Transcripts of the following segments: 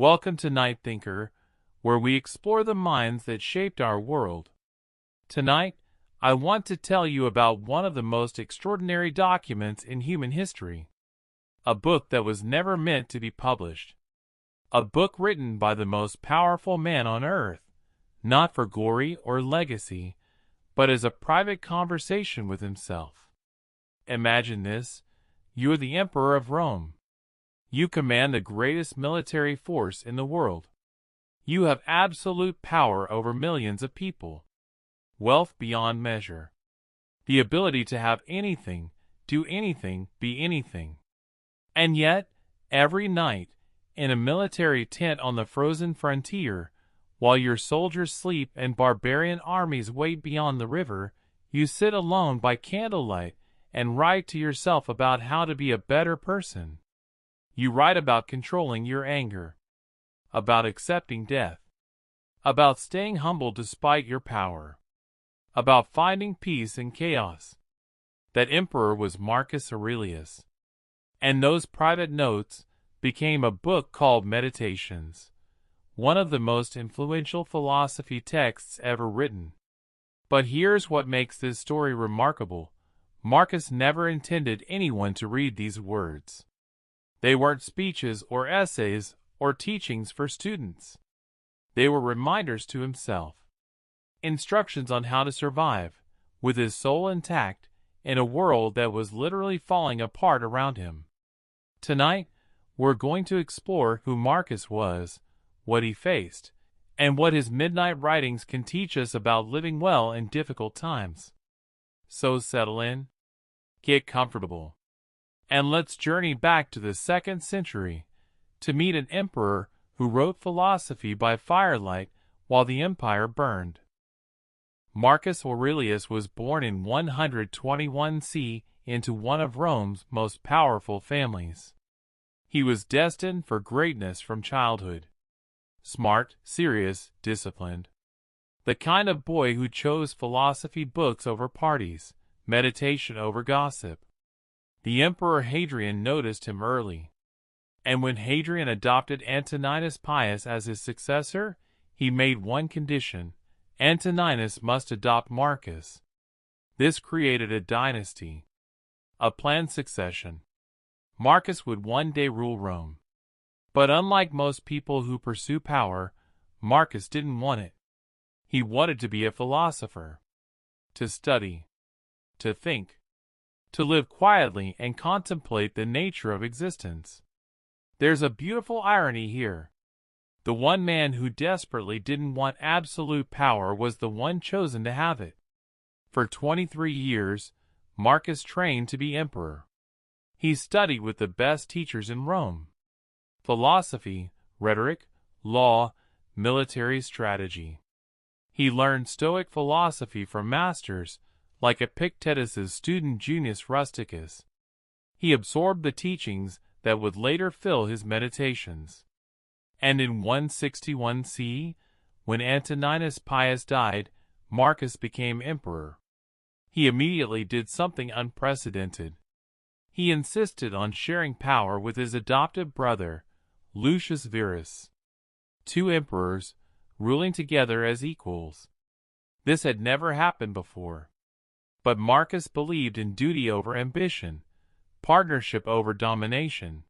Welcome to Night Thinker, where we explore the minds that shaped our world. Tonight, I want to tell you about one of the most extraordinary documents in human history. A book that was never meant to be published. A book written by the most powerful man on earth, not for glory or legacy, but as a private conversation with himself. Imagine this: you're the Emperor of Rome. You command the greatest military force in the world. You have absolute power over millions of people. Wealth beyond measure. The ability to have anything, do anything, be anything. And yet, every night, in a military tent on the frozen frontier, while your soldiers sleep and barbarian armies wait beyond the river, you sit alone by candlelight and write to yourself about how to be a better person. You write about controlling your anger, about accepting death, about staying humble despite your power, about finding peace in chaos. That emperor was Marcus Aurelius. And those private notes became a book called Meditations, one of the most influential philosophy texts ever written. But here's what makes this story remarkable. Marcus never intended anyone to read these words. They weren't speeches or essays or teachings for students. They were reminders to himself. Instructions on how to survive, with his soul intact, in a world that was literally falling apart around him. Tonight, we're going to explore who Marcus was, what he faced, and what his midnight writings can teach us about living well in difficult times. So settle in, get comfortable, and let's journey back to the 2nd century to meet an emperor who wrote philosophy by firelight while the empire burned. Marcus Aurelius was born in 121 CE into one of Rome's most powerful families. He was destined for greatness from childhood. Smart, serious, disciplined. The kind of boy who chose philosophy books over parties, meditation over gossip. The Emperor Hadrian noticed him early. And when Hadrian adopted Antoninus Pius as his successor, he made one condition: Antoninus must adopt Marcus. This created a dynasty, a planned succession. Marcus would one day rule Rome. But unlike most people who pursue power, Marcus didn't want it. He wanted to be a philosopher, to study, to think, to live quietly and contemplate the nature of existence. There's a beautiful irony here. The one man who desperately didn't want absolute power was the one chosen to have it. For 23 years, Marcus trained to be emperor. He studied with the best teachers in Rome. Philosophy, rhetoric, law, military strategy. He learned Stoic philosophy from masters like Epictetus's student Junius Rusticus. He absorbed the teachings that would later fill his meditations. And in 161 CE, when Antoninus Pius died, Marcus became emperor. He immediately did something unprecedented. He insisted on sharing power with his adopted brother, Lucius Verus. 2 emperors, ruling together as equals. This had never happened before. But Marcus believed in duty over ambition, partnership over domination.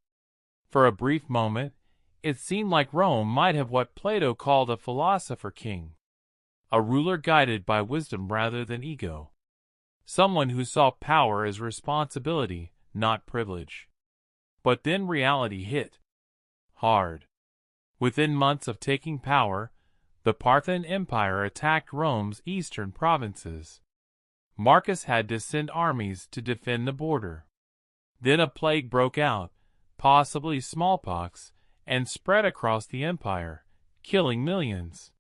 For a brief moment, it seemed like Rome might have what Plato called a philosopher king. A ruler guided by wisdom rather than ego. Someone who saw power as responsibility, not privilege. But then reality hit. Hard. Within months of taking power, the Parthian Empire attacked Rome's eastern provinces. Marcus had to send armies to defend the border. Then a plague broke out, possibly smallpox, and spread across the empire, killing millions.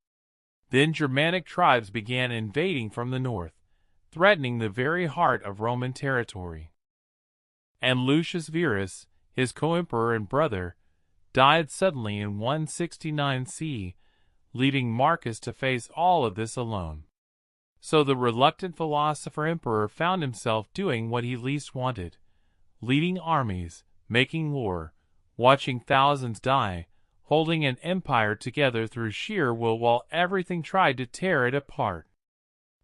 Then Germanic tribes began invading from the north, threatening the very heart of Roman territory. And Lucius Verus, his co-emperor and brother, died suddenly in 169 CE, leaving Marcus to face all of this alone. So the reluctant philosopher-emperor found himself doing what he least wanted, leading armies, making war, watching thousands die, holding an empire together through sheer will while everything tried to tear it apart.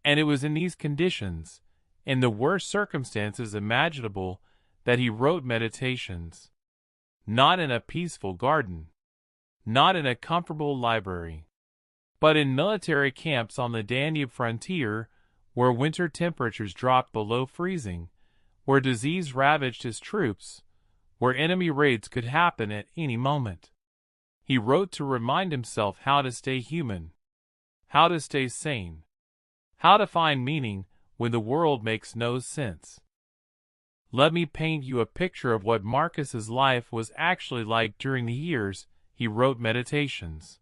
And it was in these conditions, in the worst circumstances imaginable, that he wrote Meditations. Not in a peaceful garden, not in a comfortable library, but in military camps on the Danube frontier, where winter temperatures dropped below freezing, where disease ravaged his troops, where enemy raids could happen at any moment. He wrote to remind himself how to stay human, how to stay sane, how to find meaning when the world makes no sense. Let me paint you a picture of what Marcus's life was actually like during the years he wrote Meditations.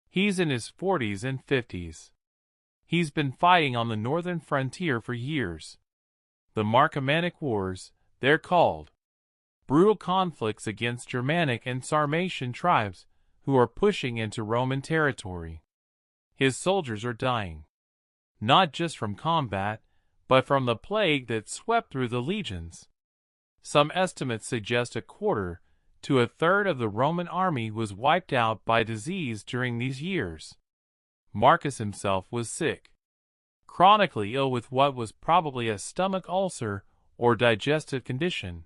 He's in his 40s and 50s. He's been fighting on the northern frontier for years. The Marcomannic Wars, they're called. Brutal conflicts against Germanic and Sarmatian tribes who are pushing into Roman territory. His soldiers are dying. Not just from combat, but from the plague that swept through the legions. Some estimates suggest a quarter to a third of the Roman army was wiped out by disease during these years. Marcus himself was sick, chronically ill with what was probably a stomach ulcer or digestive condition.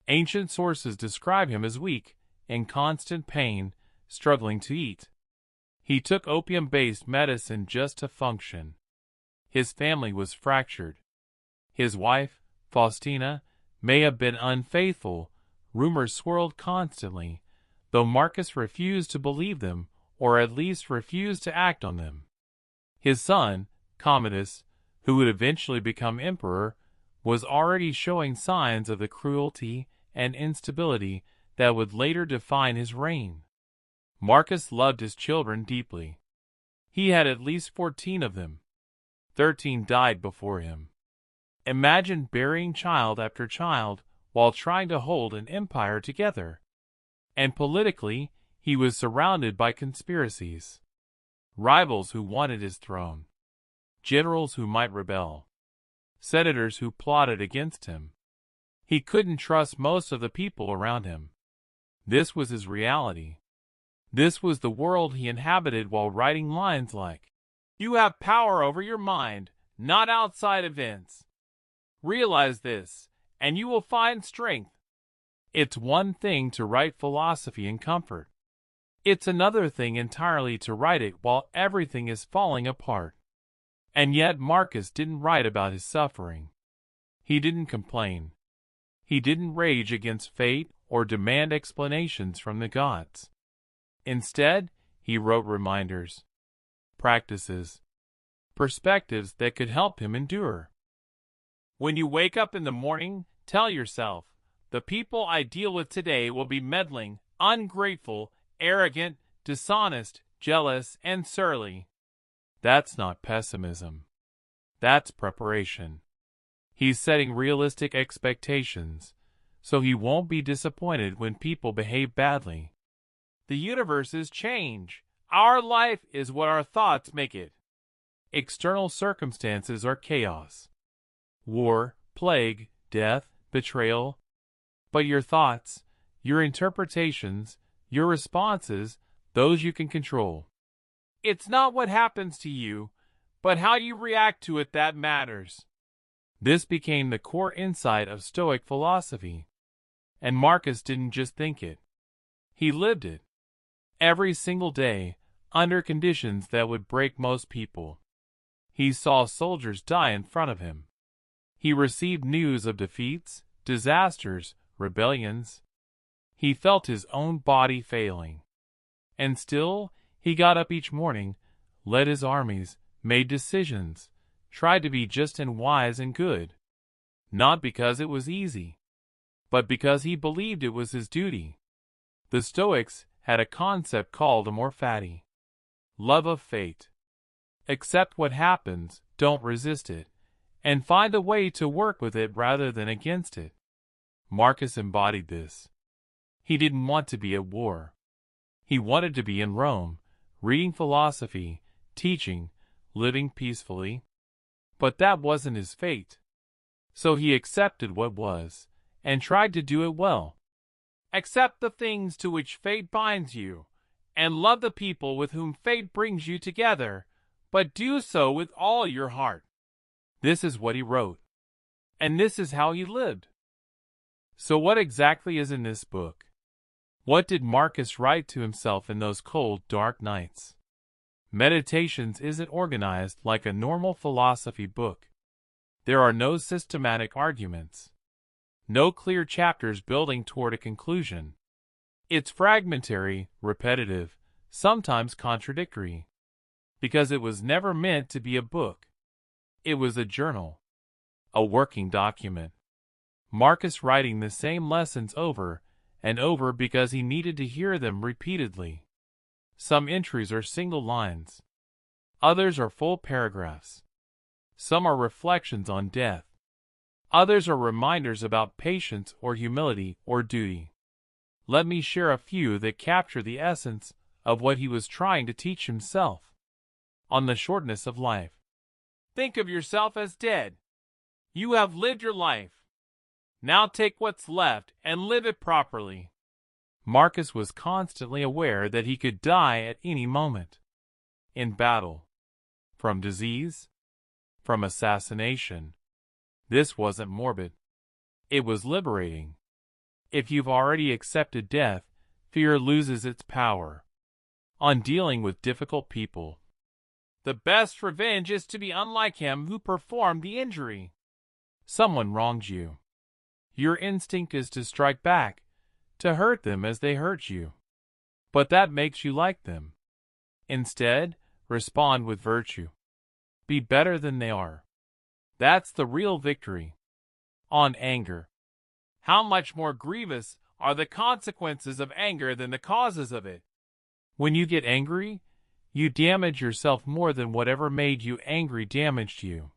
Ancient sources describe him as weak, in constant pain, struggling to eat. He took opium-based medicine just to function. His family was fractured. His wife, Faustina, may have been unfaithful. Rumors swirled constantly, though Marcus refused to believe them, or at least refused to act on them. His son, Commodus, who would eventually become emperor, was already showing signs of the cruelty and instability that would later define his reign. Marcus loved his children deeply. He had at least 14 of them. 13 died before him. Imagine burying child after child while trying to hold an empire together. And politically, he was surrounded by conspiracies. Rivals who wanted his throne. Generals who might rebel. Senators who plotted against him. He couldn't trust most of the people around him. This was his reality. This was the world he inhabited while writing lines like, "You have power over your mind, not outside events. Realize this, and you will find strength." It's one thing to write philosophy in comfort. It's another thing entirely to write it while everything is falling apart. And yet Marcus didn't write about his suffering. He didn't complain. He didn't rage against fate or demand explanations from the gods. Instead, he wrote reminders, practices, perspectives that could help him endure. When you wake up in the morning, tell yourself, the people I deal with today will be meddling, ungrateful, arrogant, dishonest, jealous, and surly. That's not pessimism. That's preparation. He's setting realistic expectations, so he won't be disappointed when people behave badly. The universe is change. Our life is what our thoughts make it. External circumstances are chaos. War, plague, death, betrayal. But your thoughts, your interpretations, your responses, those you can control. It's not what happens to you, but how you react to it that matters. This became the core insight of Stoic philosophy. And Marcus didn't just think it. He lived it. Every single day, under conditions that would break most people. He saw soldiers die in front of him. He received news of defeats, disasters, rebellions. He felt his own body failing. And still, he got up each morning, led his armies, made decisions, tried to be just and wise and good. Not because it was easy, but because he believed it was his duty. The Stoics had a concept called amor fati, love of fate. Accept what happens, don't resist it, and find a way to work with it rather than against it. Marcus embodied this. He didn't want to be at war. He wanted to be in Rome, reading philosophy, teaching, living peacefully. But that wasn't his fate. So he accepted what was, and tried to do it well. Accept the things to which fate binds you. and love the people with whom fate brings you together, but do so with all your heart. This is what he wrote, and this is how he lived. So what exactly is in this book? What did Marcus write to himself in those cold, dark nights? Meditations isn't organized like a normal philosophy book. There are no systematic arguments, no clear chapters building toward a conclusion. It's fragmentary, repetitive, sometimes contradictory, because it was never meant to be a book. It was a journal, a working document. Marcus writing the same lessons over and over because he needed to hear them repeatedly. Some entries are single lines. Others are full paragraphs. Some are reflections on death. Others are reminders about patience or humility or duty. Let me share a few that capture the essence of what he was trying to teach himself. On the shortness of life. Think of yourself as dead. You have lived your life. Now take what's left and live it properly. Marcus was constantly aware that he could die at any moment. In battle. From disease. From assassination. This wasn't morbid. It was liberating. If you've already accepted death, fear loses its power. On dealing with difficult people. The best revenge is to be unlike him who performed the injury. Someone wronged you. Your instinct is to strike back, to hurt them as they hurt you. But that makes you like them. Instead, respond with virtue. Be better than they are. That's the real victory. On anger. How much more grievous are the consequences of anger than the causes of it? When you get angry, you damage yourself more than whatever made you angry damaged you.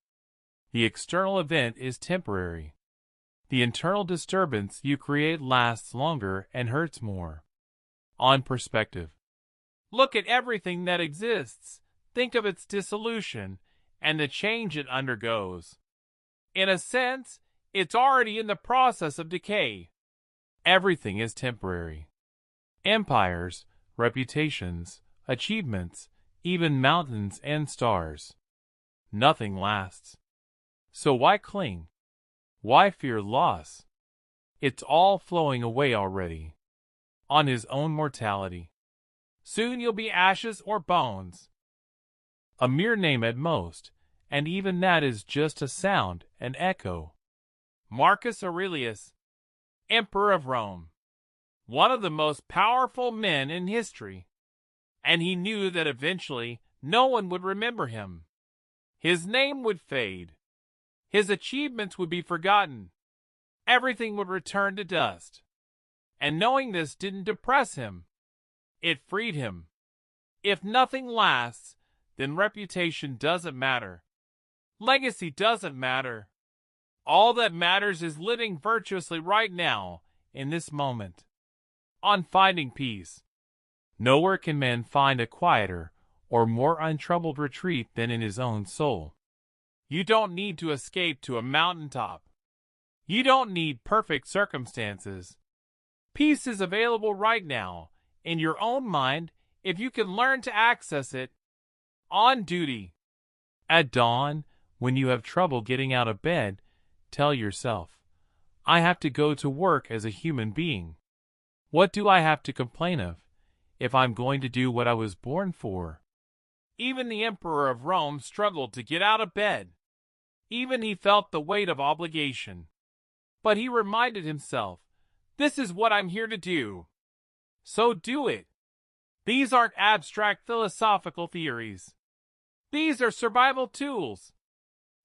The external event is temporary. The internal disturbance you create lasts longer and hurts more. On perspective. Look at everything that exists. Think of its dissolution and the change it undergoes. In a sense, it's already in the process of decay. Everything is temporary. Empires, reputations, achievements, even mountains and stars. Nothing lasts. So why cling? Why fear loss? It's all flowing away already. On his own mortality. Soon you'll be ashes or bones. A mere name at most, and even that is just a sound, an echo. Marcus Aurelius, Emperor of Rome. One of the most powerful men in history. And he knew that eventually no one would remember him. His name would fade. His achievements would be forgotten. Everything would return to dust. And knowing this didn't depress him. It freed him. If nothing lasts, then reputation doesn't matter. Legacy doesn't matter. All that matters is living virtuously right now, in this moment. On finding peace. Nowhere can man find a quieter or more untroubled retreat than in his own soul. You don't need to escape to a mountaintop. You don't need perfect circumstances. Peace is available right now, in your own mind, if you can learn to access it. On duty. At dawn, when you have trouble getting out of bed, tell yourself, I have to go to work as a human being. What do I have to complain of, if I'm going to do what I was born for? Even the Emperor of Rome struggled to get out of bed. Even he felt the weight of obligation. But he reminded himself, this is what I'm here to do. So do it. These aren't abstract philosophical theories. These are survival tools.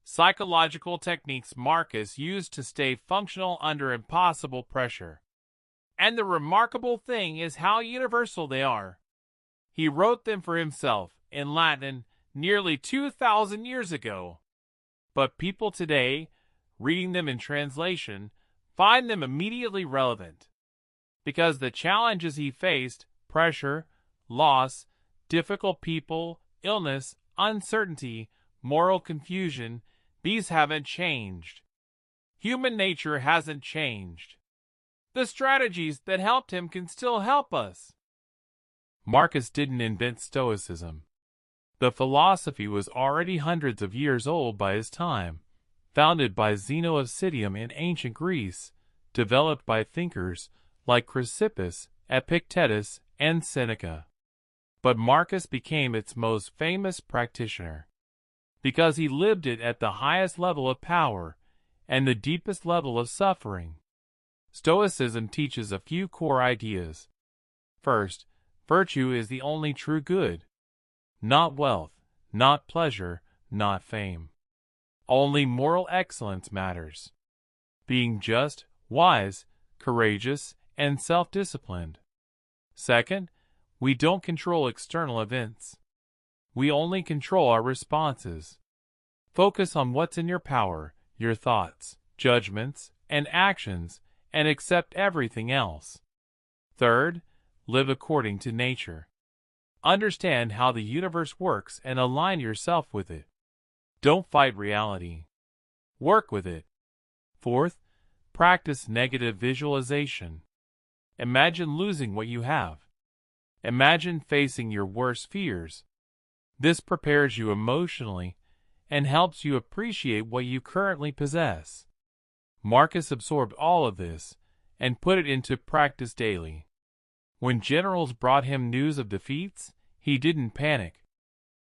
Psychological techniques Marcus used to stay functional under impossible pressure. And the remarkable thing is how universal they are. He wrote them for himself in Latin nearly 2,000 years ago. But people today, reading them in translation, find them immediately relevant. Because the challenges he faced, pressure, loss, difficult people, illness, uncertainty, moral confusion, these haven't changed. Human nature hasn't changed. The strategies that helped him can still help us. Marcus didn't invent stoicism. The philosophy was already hundreds of years old by his time, founded by Zeno of Citium in ancient Greece, developed by thinkers like Chrysippus, Epictetus, and Seneca. But Marcus became its most famous practitioner because he lived it at the highest level of power and the deepest level of suffering. Stoicism teaches a few core ideas. First, virtue is the only true good. Not wealth, not pleasure, not fame. Only moral excellence matters. Being just, wise, courageous, and self-disciplined. Second, we don't control external events. We only control our responses. Focus on what's in your power, your thoughts, judgments, and actions, and accept everything else. Third, live according to nature. Understand how the universe works and align yourself with it. Don't fight reality. Work with it. Fourth, practice negative visualization. Imagine losing what you have. Imagine facing your worst fears. This prepares you emotionally and helps you appreciate what you currently possess. Marcus absorbed all of this and put it into practice daily. When generals brought him news of defeats, he didn't panic.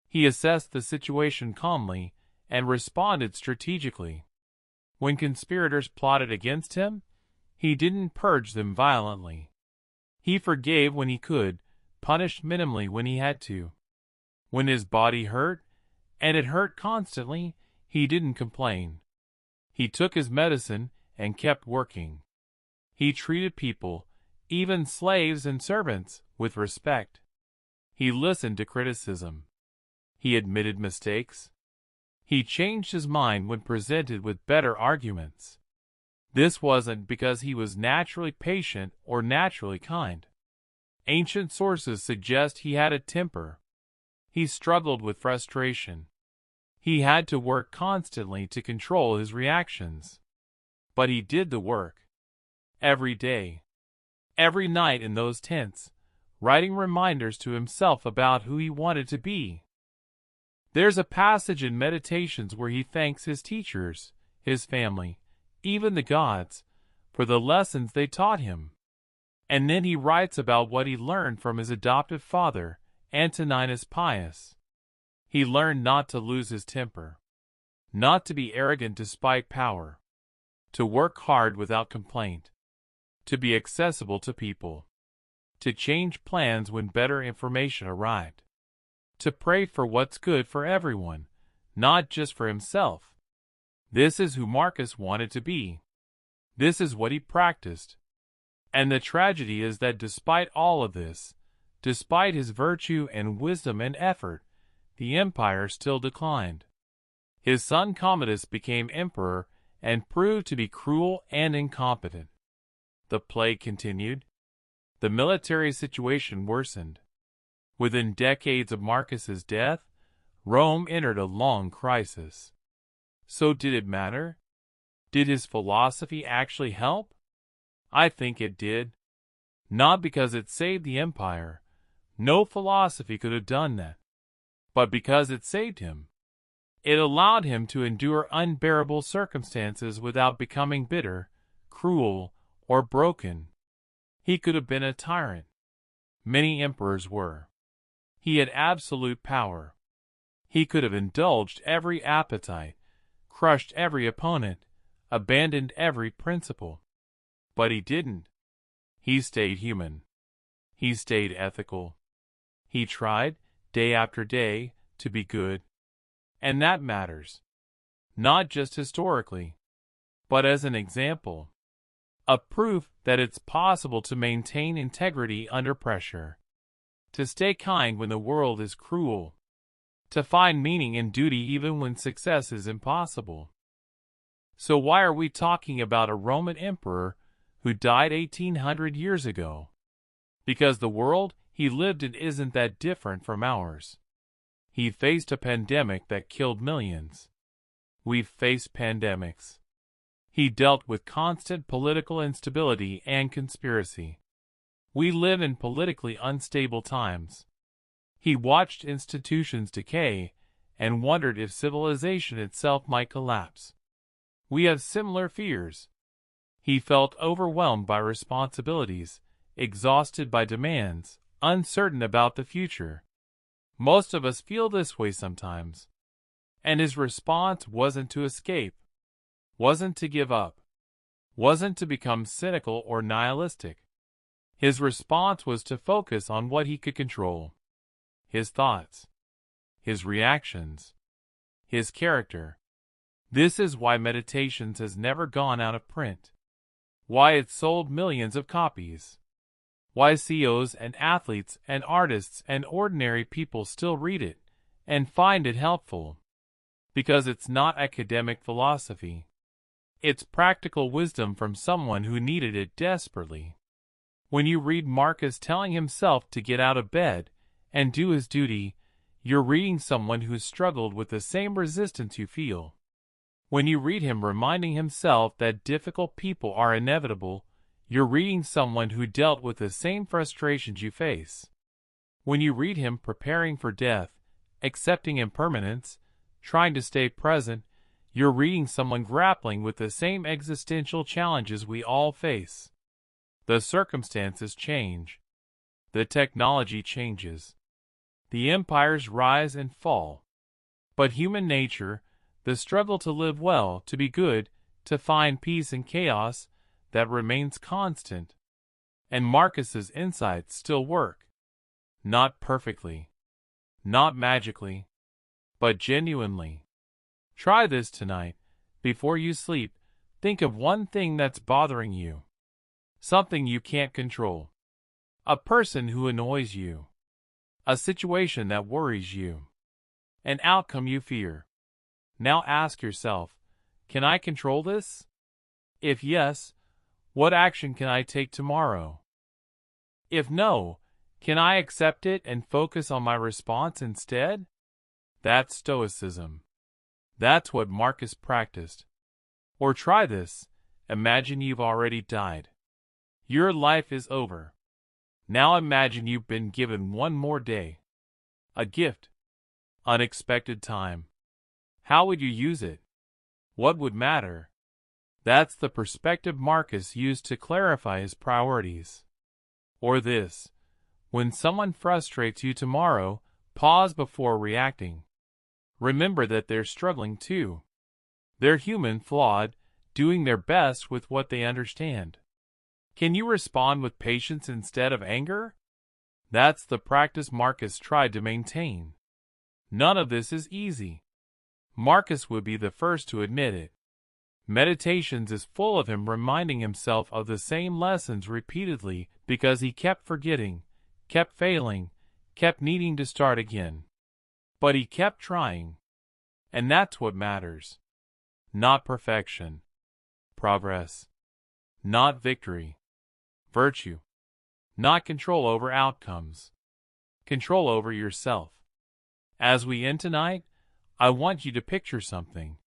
He assessed the situation calmly and responded strategically. When conspirators plotted against him, he didn't purge them violently. He forgave when he could, punished minimally when he had to. When his body hurt, and it hurt constantly, he didn't complain. He took his medicine and kept working. He treated people, even slaves and servants, with respect. He listened to criticism. He admitted mistakes. He changed his mind when presented with better arguments. This wasn't because he was naturally patient or naturally kind. Ancient sources suggest he had a temper. He struggled with frustration. He had to work constantly to control his reactions. But he did the work. Every day. Every night in those tents, writing reminders to himself about who he wanted to be. There's a passage in Meditations where he thanks his teachers, his family, even the gods, for the lessons they taught him. And then he writes about what he learned from his adoptive father, Antoninus Pius. He learned not to lose his temper, not to be arrogant despite power, to work hard without complaint, to be accessible to people, to change plans when better information arrived, to pray for what's good for everyone, not just for himself. This is who Marcus wanted to be. This is what he practiced. And the tragedy is that despite all of this, despite his virtue and wisdom and effort, the empire still declined. His son Commodus became emperor and proved to be cruel and incompetent. The plague continued. The military situation worsened. Within decades of Marcus's death, Rome entered a long crisis. So did it matter? Did his philosophy actually help? I think it did. Not because it saved the empire. No philosophy could have done that. But because it saved him. It allowed him to endure unbearable circumstances without becoming bitter, cruel, or broken. He could have been a tyrant. Many emperors were. He had absolute power. He could have indulged every appetite, crushed every opponent, abandoned every principle. But he didn't. He stayed human. He stayed ethical. He tried, day after day, to be good. And that matters. Not just historically, but as an example. A proof that it's possible to maintain integrity under pressure. To stay kind when the world is cruel. To find meaning in duty even when success is impossible. So why are we talking about a Roman emperor who died 1800 years ago? Because the world he lived in isn't that different from ours. He faced a pandemic that killed millions. We've faced pandemics. He dealt with constant political instability and conspiracy. We live in politically unstable times. He watched institutions decay and wondered if civilization itself might collapse. We have similar fears. He felt overwhelmed by responsibilities, exhausted by demands, uncertain about the future. Most of us feel this way sometimes. And his response wasn't to escape, wasn't to give up, wasn't to become cynical or nihilistic. His response was to focus on what he could control: his thoughts, his reactions, his character. This is why Meditations has never gone out of print, why it's sold millions of copies, why CEOs and athletes and artists and ordinary people still read it and find it helpful. Because it's not academic philosophy. It's practical wisdom from someone who needed it desperately. When you read Marcus telling himself to get out of bed and do his duty, you're reading someone who's struggled with the same resistance you feel. When you read him reminding himself that difficult people are inevitable, you're reading someone who dealt with the same frustrations you face. When you read him preparing for death, accepting impermanence, trying to stay present, you're reading someone grappling with the same existential challenges we all face. The circumstances change. The technology changes. The empires rise and fall. But human nature, the struggle to live well, to be good, to find peace in chaos, that remains constant. And Marcus's insights still work. Not perfectly. Not magically. But genuinely. Try this tonight. Before you sleep, think of one thing that's bothering you. Something you can't control. A person who annoys you. A situation that worries you. An outcome you fear. Now ask yourself, can I control this? If yes, what action can I take tomorrow? If no, can I accept it and focus on my response instead? That's stoicism. That's what Marcus practiced. Or try this. Imagine you've already died. Your life is over. Now imagine you've been given one more day. A gift. Unexpected time. How would you use it? What would matter? That's the perspective Marcus used to clarify his priorities. Or this. When someone frustrates you tomorrow, pause before reacting. Remember that they're struggling too. They're human, flawed, doing their best with what they understand. Can you respond with patience instead of anger? That's the practice Marcus tried to maintain. None of this is easy. Marcus would be the first to admit it. Meditations is full of him reminding himself of the same lessons repeatedly because he kept forgetting, kept failing, kept needing to start again. But he kept trying. And that's what matters. Not perfection. Progress. Not victory. Virtue. Not control over outcomes. Control over yourself. As we end tonight, I want you to picture something.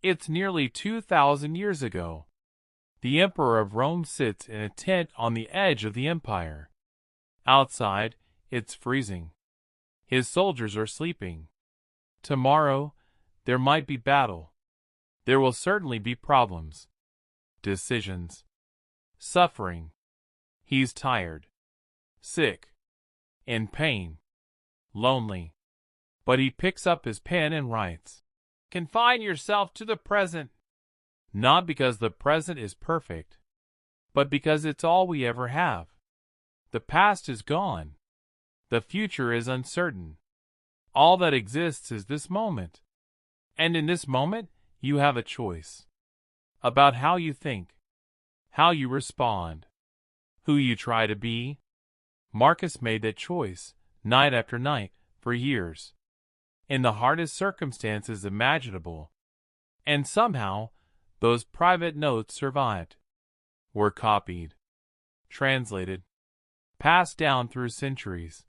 It's nearly 2,000 years ago. The Emperor of Rome sits in a tent on the edge of the empire. Outside, it's freezing. His soldiers are sleeping. Tomorrow, there might be battle. There will certainly be problems. Decisions. Suffering. He's tired. Sick. In pain. Lonely. But he picks up his pen and writes. Confine yourself to the present. Not because the present is perfect, but because it's all we ever have. The past is gone. The future is uncertain. All that exists is this moment. And in this moment, you have a choice. About how you think. How you respond. Who you try to be. Marcus made that choice, night after night, for years. In the hardest circumstances imaginable. And somehow, those private notes survived. Were copied. Translated. Passed down through centuries.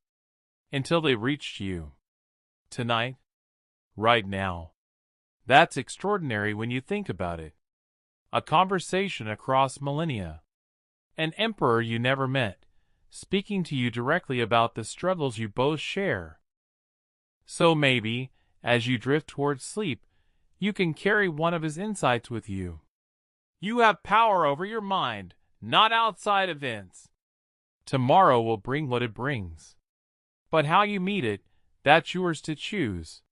Until they reached you. Tonight. Right now. That's extraordinary when you think about it. A conversation across millennia. An emperor you never met, speaking to you directly about the struggles you both share. So maybe, as you drift towards sleep, you can carry one of his insights with you. You have power over your mind, not outside events. Tomorrow will bring what it brings. But how you meet it, that's yours to choose.